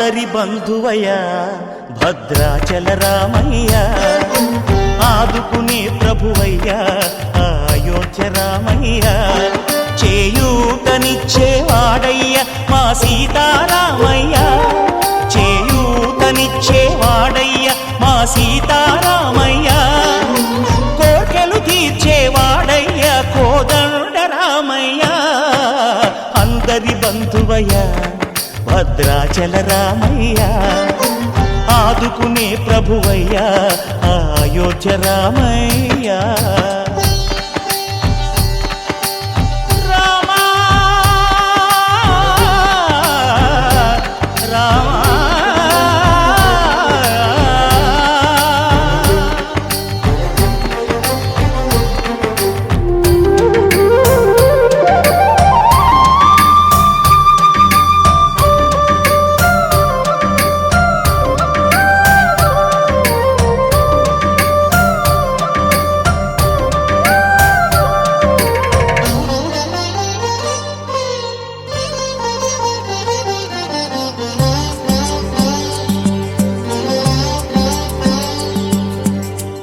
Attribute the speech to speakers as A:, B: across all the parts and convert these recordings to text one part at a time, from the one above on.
A: అందరి బంధువయ్యా భద్రాచల రామయ్య, ఆదుకునే ప్రభువయ్యా అయోధ్య రామయ్య, చేయూతనిచ్చేవాడయ్య మా సీతారామయ్య, చేయూతనిచ్చేవాడయ్య మా సీతారామయ్య, కోర్కెలు తీర్చేవాడయ్య కోదండ రామయ్య, అందరి బంధువయ్య భద్రాచల రామయ్య, ఆదుకునే ప్రభువయ్య అయోధ్య రామయ్య.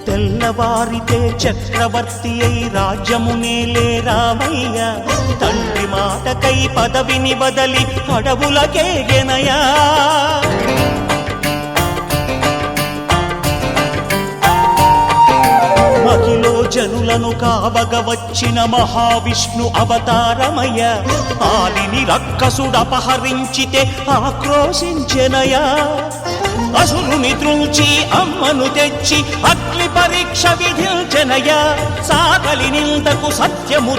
A: తెల్లవారితే చక్రవర్తి అయి రాజ్యమునేలే రామయ్య, తండ్రి మాటకై పదవిని బదలి అడవులకేగెనయా, మహిలో జనులను కావగ వచ్చిన మహావిష్ణు అవతారమయ్య, ఆలిని రక్కసుడపహరించితే ఆక్రోశించెనయా, అసురుని త్రుంచి అమ్మను తెచ్చి అగ్ని పరీక్ష విధించెనయా, సాగలి నిందకు సత్యము